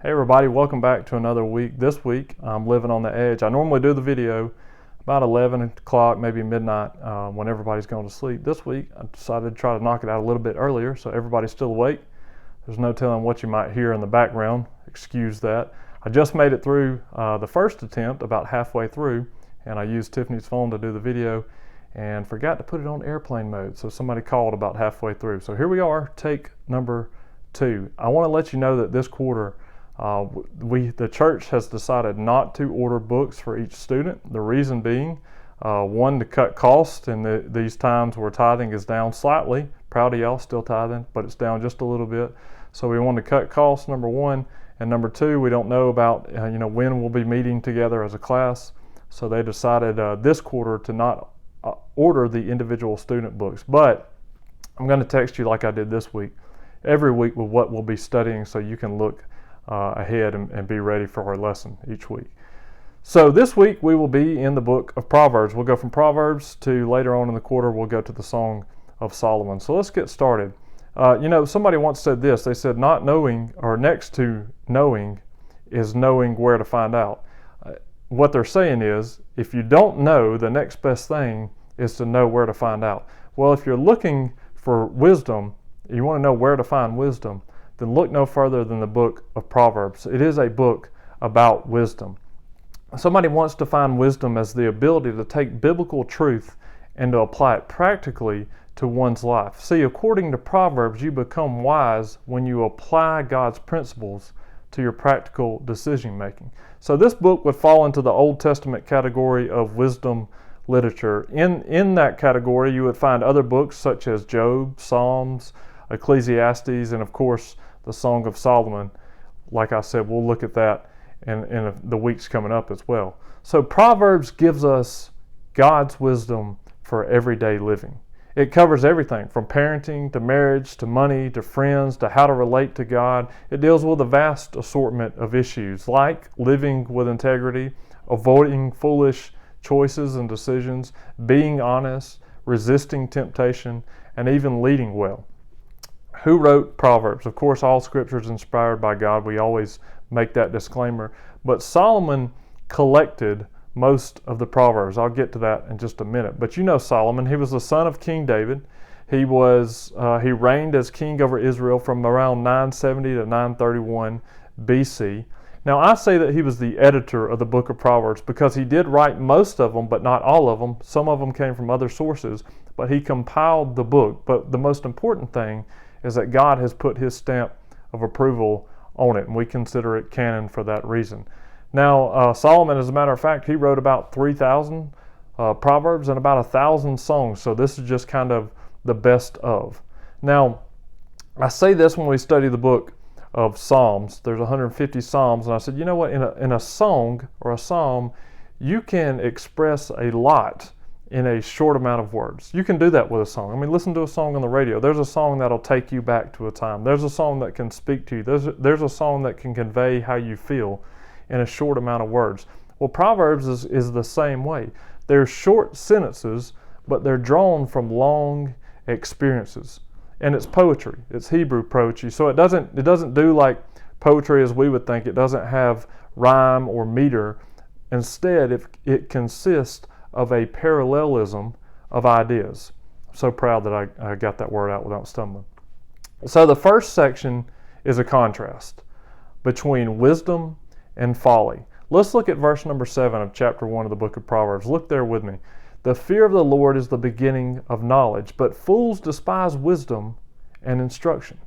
Hey everybody, welcome back to another week. This week I'm living on the edge. I normally do the video about 11 o'clock, maybe midnight, when everybody's going to sleep. This week I decided to try to knock it out a little bit earlier so everybody's still awake. There's no telling what you might hear in the background. Excuse that. I just made it through the first attempt, about halfway through, and I used Tiffany's phone to do the video and forgot to put it on airplane mode, so somebody called about halfway through. So here we are, take number 2. I want to let you know that this quarter the church has decided not to order books for each student. The reason being, one, to cut costs in these times where tithing is down slightly. Proud of y'all, still tithing, but it's down just a little bit. So we want to cut costs, number one, and number two, we don't know about when we'll be meeting together as a class. So they decided this quarter to not order the individual student books. But I'm going to text you like I did this week, every week with what we'll be studying, so you can look ahead and be ready for our lesson each week. So this week we will be in the book of Proverbs. We'll go from Proverbs to later on in the quarter we'll go to the Song of Solomon. So let's get started. Somebody once said this. They said not knowing, or next to knowing, is knowing where to find out. What they're saying is, if you don't know, the next best thing is to know where to find out. Well, if you're looking for wisdom, you want to know where to find wisdom, then look no further than the book of Proverbs. It is a book about wisdom. Somebody wants to find wisdom as the ability to take biblical truth and to apply it practically to one's life. See, according to Proverbs, you become wise when you apply God's principles to your practical decision making. So this book would fall into the Old Testament category of wisdom literature. In that category, you would find other books such as Job, Psalms, Ecclesiastes, and of course the Song of Solomon. Like I said, we'll look at that in the weeks coming up as well. So Proverbs gives us God's wisdom for everyday living. It covers everything from parenting to marriage to money to friends to how to relate to God. It deals with a vast assortment of issues like living with integrity, avoiding foolish choices and decisions, being honest, resisting temptation, and even leading well. Who wrote Proverbs? Of course, all scripture is inspired by God. We always make that disclaimer. But Solomon collected most of the Proverbs. I'll get to that in just a minute. But you know Solomon, he was the son of King David. He reigned as king over Israel from around 970 to 931 BC. Now, I say that he was the editor of the book of Proverbs because he did write most of them, but not all of them. Some of them came from other sources, but he compiled the book. But the most important thing is that God has put his stamp of approval on it, and we consider it canon for that reason. Now, Solomon, as a matter of fact, he wrote about 3,000 Proverbs and about 1,000 songs, so this is just kind of the best of. Now, I say this when we study the book of Psalms. There's 150 Psalms, and I said, you know what, in a song or a psalm, you can express a lot in a short amount of words. You can do that with a song. I mean, listen to a song on the radio. There's a song that'll take you back to a time. There's a song that can speak to you. There's a song that can convey how you feel in a short amount of words. Well, Proverbs is the same way. They're short sentences, but they're drawn from long experiences. And it's poetry. It's Hebrew poetry. So it doesn't do like poetry as we would think. It doesn't have rhyme or meter. Instead, it consists of a parallelism of ideas. I'm so proud that I got that word out without stumbling. So the first section is a contrast between wisdom and folly. Let's look at verse number 7 of chapter 1 of the book of Proverbs. Look there with me. The fear of the Lord is the beginning of knowledge, but fools despise wisdom and instruction.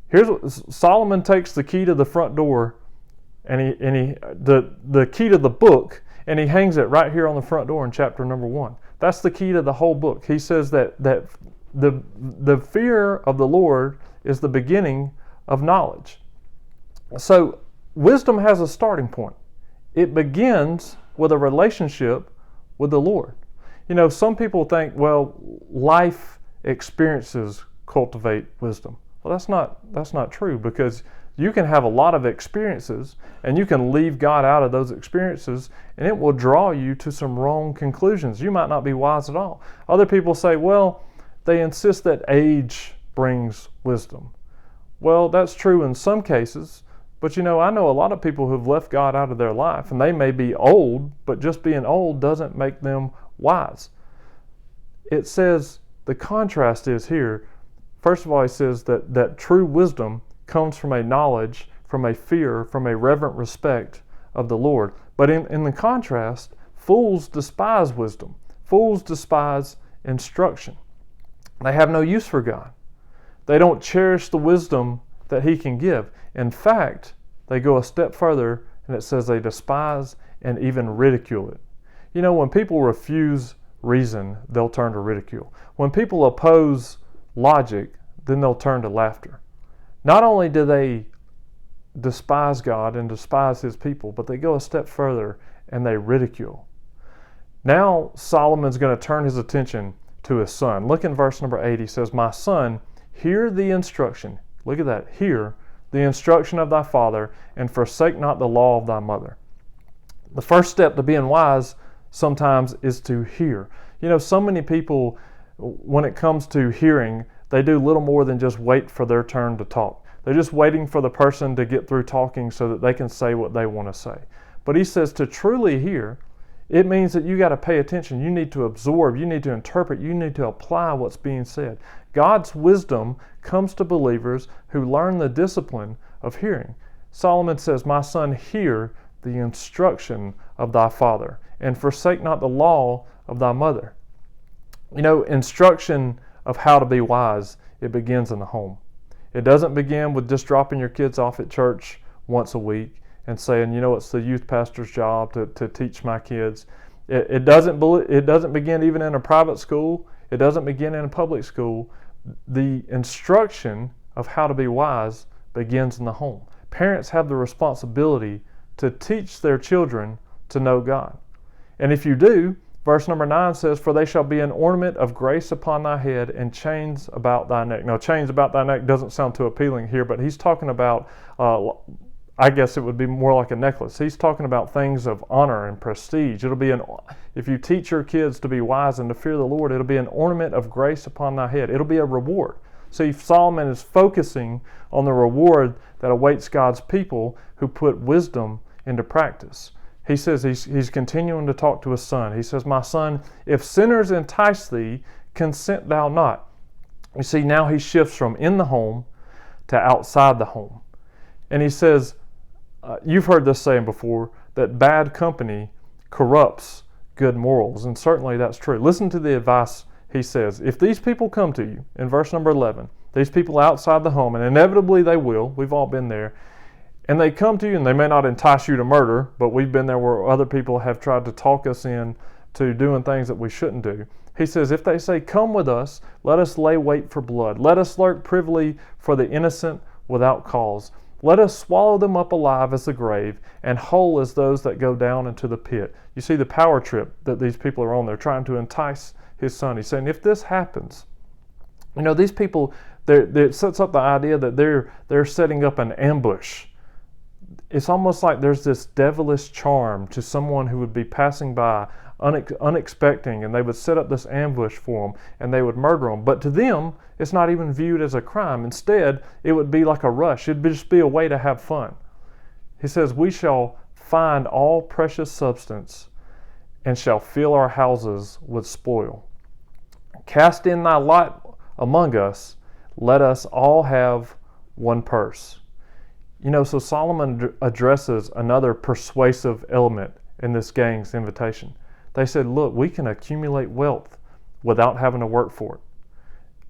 Here's what Solomon takes the key to the front door, and the key to the book, and he hangs it right here on the front door in chapter number 1. That's the key to the whole book. He says that the fear of the Lord is the beginning of knowledge. So wisdom has a starting point. It begins with a relationship with the Lord. Some people think, well, life experiences cultivate wisdom. Well, that's not true, because you can have a lot of experiences and you can leave God out of those experiences, and it will draw you to some wrong conclusions. You might not be wise at all. Other people say, well, they insist that age brings wisdom. Well, that's true in some cases, But I know a lot of people who've left God out of their life, and they may be old, but just being old doesn't make them wise. It says, the contrast is here, first of all, he says that true wisdom comes from a knowledge, from a fear, from a reverent respect of the Lord. But in the contrast, fools despise wisdom. Fools despise instruction. They have no use for God. They don't cherish the wisdom that He can give. In fact, they go a step further, and it says they despise and even ridicule it. When people refuse reason, they'll turn to ridicule. When people oppose logic, then they'll turn to laughter. Not only do they despise God and despise His people, but they go a step further and they ridicule. Now Solomon's going to turn his attention to his son. Look in verse number 8. He says, "My son, hear the instruction." Look at that. "Hear the instruction of thy father, and forsake not the law of thy mother." The first step to being wise sometimes is to hear. So many people, when it comes to hearing, they do little more than just wait for their turn to talk. They're just waiting for the person to get through talking so that they can say what they want to say. But he says to truly hear, it means that you got to pay attention. You need to absorb. You need to interpret. You need to apply what's being said. God's wisdom comes to believers who learn the discipline of hearing. Solomon says, "My son, hear the instruction of thy father, and forsake not the law of thy mother." Instruction of how to be wise, it begins in the home. It doesn't begin with just dropping your kids off at church once a week and saying, it's the youth pastor's job to teach my kids. It doesn't begin even in a private school. It doesn't begin in a public school. The instruction of how to be wise begins in the home. Parents have the responsibility to teach their children to know God. And if you do, verse number 9 says, "For they shall be an ornament of grace upon thy head, and chains about thy neck." Now, chains about thy neck doesn't sound too appealing here, but he's talking about, I guess it would be more like a necklace. He's talking about things of honor and prestige. If you teach your kids to be wise and to fear the Lord, it'll be an ornament of grace upon thy head. It'll be a reward. See, Solomon is focusing on the reward that awaits God's people who put wisdom into practice. He says he's continuing to talk to his son. He says, "My son, if sinners entice thee, consent thou not." You see, now he shifts from in the home to outside the home. And he says, you've heard this saying before, that bad company corrupts good morals. And certainly that's true. Listen to the advice he says. If these people come to you, in verse number 11, these people outside the home, and inevitably they will, we've all been there, and they come to you, and they may not entice you to murder, but we've been there where other people have tried to talk us in to doing things that we shouldn't do. He says, if they say, "Come with us, let us lay wait for blood. Let us lurk privily for the innocent without cause. Let us swallow them up alive as the grave, and whole as those that go down into the pit." You see the power trip that these people are on. They're trying to entice his son. He's saying, if this happens, these people, it sets up the idea that they're setting up an ambush. It's almost like there's this devilish charm to someone who would be passing by unexpecting, and they would set up this ambush for them, and they would murder them. But to them, it's not even viewed as a crime. Instead, it would be like a rush. It'd just be a way to have fun. He says, "We shall find all precious substance, and shall fill our houses with spoil. Cast in thy lot among us, let us all have one purse." So Solomon addresses another persuasive element in this gang's invitation. They said, look, we can accumulate wealth without having to work for it.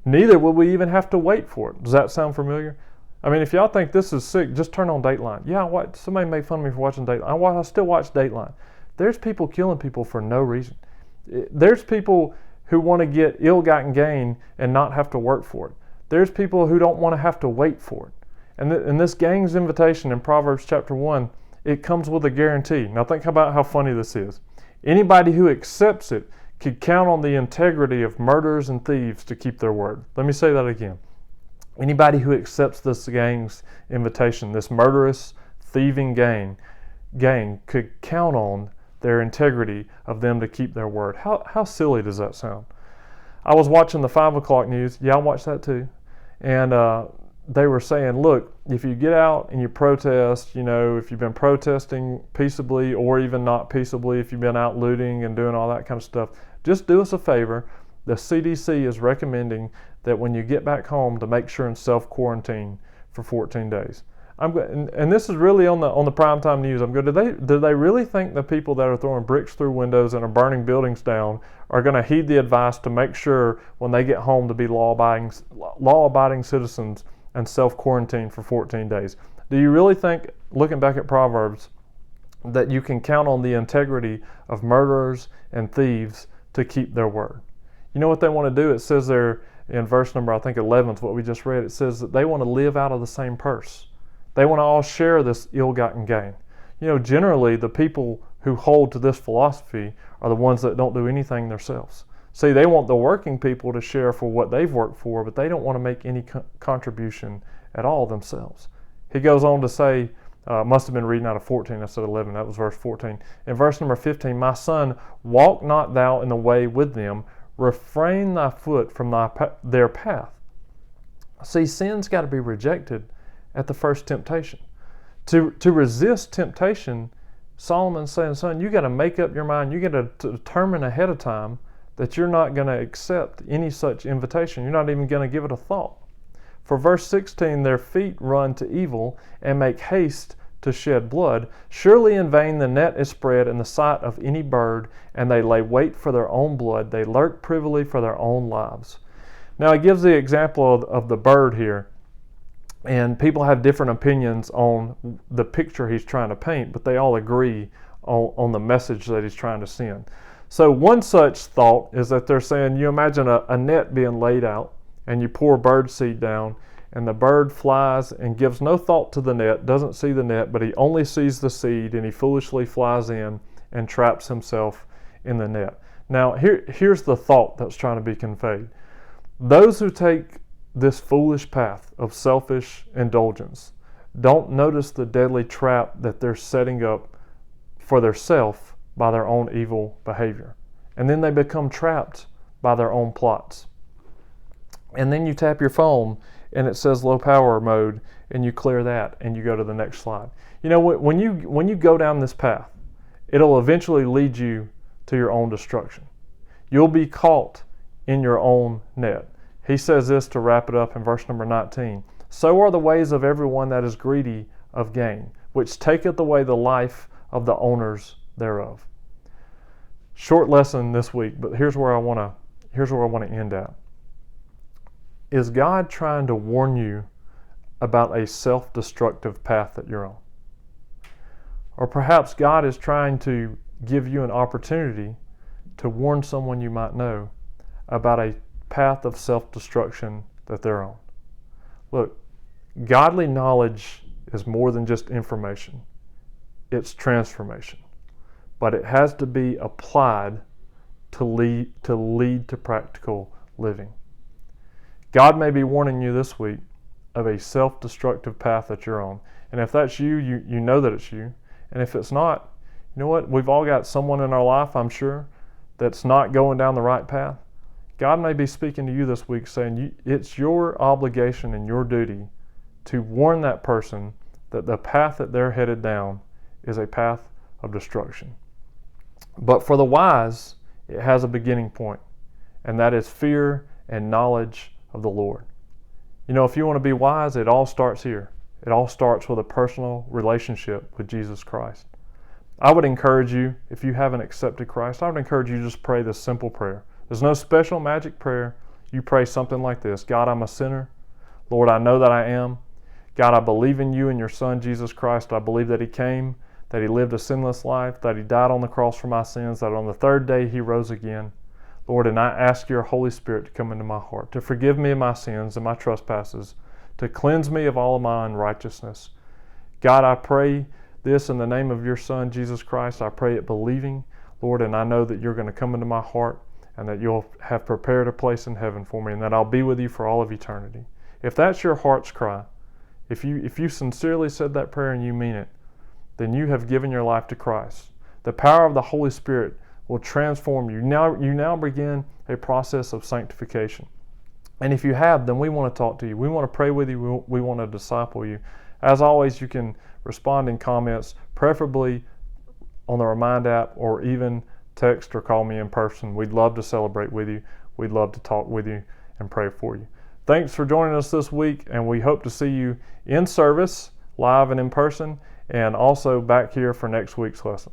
Neither will we even have to wait for it. Does that sound familiar? I mean, if y'all think this is sick, just turn on Dateline. Yeah, somebody made fun of me for watching Dateline. I still watch Dateline. There's people killing people for no reason. There's people who want to get ill-gotten gain and not have to work for it. There's people who don't want to have to wait for it. And this gang's invitation in Proverbs chapter 1, it comes with a guarantee. Now think about how funny this is. Anybody who accepts it could count on the integrity of murderers and thieves to keep their word. Let me say that again. Anybody who accepts this gang's invitation, this murderous, thieving gang could count on their integrity of them to keep their word. How silly does that sound? I was watching the 5 o'clock news. Yeah, I watched that too. And they were saying, look, if you get out and you protest, if you've been protesting peaceably or even not peaceably, if you've been out looting and doing all that kind of stuff, just do us a favor. The CDC is recommending that when you get back home to make sure and self-quarantine for 14 days. And this is really on the primetime news. I'm going, do they really think the people that are throwing bricks through windows and are burning buildings down are going to heed the advice to make sure when they get home to be law-abiding citizens and self-quarantine for 14 days? Do you really think, looking back at Proverbs, that you can count on the integrity of murderers and thieves to keep their word? You know what they want to do? It says there in verse number, I think 11 is what we just read. It says that they want to live out of the same purse. They want to all share this ill-gotten gain. Generally, the people who hold to this philosophy are the ones that don't do anything themselves. See, they want the working people to share for what they've worked for, but they don't want to make any contribution at all themselves. He goes on to say, must have been reading out of 14 instead of 11. That was verse 14. In verse number 15, my son, walk not thou in the way with them, refrain thy foot from their path. See, sin's got to be rejected at the first temptation. To resist temptation, Solomon's saying, son, you got to make up your mind. You got to determine ahead of time that you're not going to accept any such invitation. You're not even going to give it a thought. For verse 16, their feet run to evil and make haste to shed blood. Surely in vain the net is spread in the sight of any bird, and they lay wait for their own blood. They lurk privily for their own lives. Now he gives the example of the bird here. And people have different opinions on the picture he's trying to paint, but they all agree on the message that he's trying to send. So one such thought is that they're saying, you imagine a net being laid out, and you pour bird seed down, and the bird flies and gives no thought to the net, doesn't see the net, but he only sees the seed, and he foolishly flies in and traps himself in the net. Now, here's the thought that's trying to be conveyed. Those who take this foolish path of selfish indulgence don't notice the deadly trap that they're setting up for themselves by their own evil behavior. And then they become trapped by their own plots. And then you tap your phone and it says low power mode, and you clear that and you go to the next slide. When you go down this path, it'll eventually lead you to your own destruction. You'll be caught in your own net. He says this to wrap it up in verse number 19. So are the ways of everyone that is greedy of gain, which taketh away the life of the owners thereof. Short lesson this week, but here's where I want to end at. Is God trying to warn you about a self-destructive path that you're on? Or perhaps God is trying to give you an opportunity to warn someone you might know about a path of self-destruction that they're on. Look, godly knowledge is more than just information. It's transformation. But it has to be applied to lead to practical living. God may be warning you this week of a self-destructive path that you're on. And if that's you, you know that it's you. And if it's not, you know what? We've all got someone in our life, I'm sure, that's not going down the right path. God may be speaking to you this week saying it's your obligation and your duty to warn that person that the path that they're headed down is a path of destruction. But for the wise, it has a beginning point, and that is fear and knowledge of the Lord. If you want to be wise, it all starts here. It all starts with a personal relationship with Jesus Christ. I would encourage you, if you haven't accepted Christ, I would encourage you to just pray this simple prayer. There's no special magic prayer. You pray something like this. God, I'm a sinner. Lord, I know that I am. God, I believe in you and your Son, Jesus Christ. I believe that he came, that he lived a sinless life, that he died on the cross for my sins, that on the third day he rose again. Lord, and I ask your Holy Spirit to come into my heart, to forgive me of my sins and my trespasses, to cleanse me of all of my unrighteousness. God, I pray this in the name of your Son, Jesus Christ. I pray it believing, Lord, and I know that you're going to come into my heart and that you'll have prepared a place in heaven for me, and that I'll be with you for all of eternity. If that's your heart's cry, if you sincerely said that prayer and you mean it, then you have given your life to Christ. The power of the Holy Spirit will transform you. You now begin a process of sanctification. And if you have, then we want to talk to you. We want to pray with you. We want to disciple you. As always, you can respond in comments, preferably on the Remind app, or even text or call me in person. We'd love to celebrate with you. We'd love to talk with you and pray for you. Thanks for joining us this week, and we hope to see you in service, live and in person, and also back here for next week's lesson.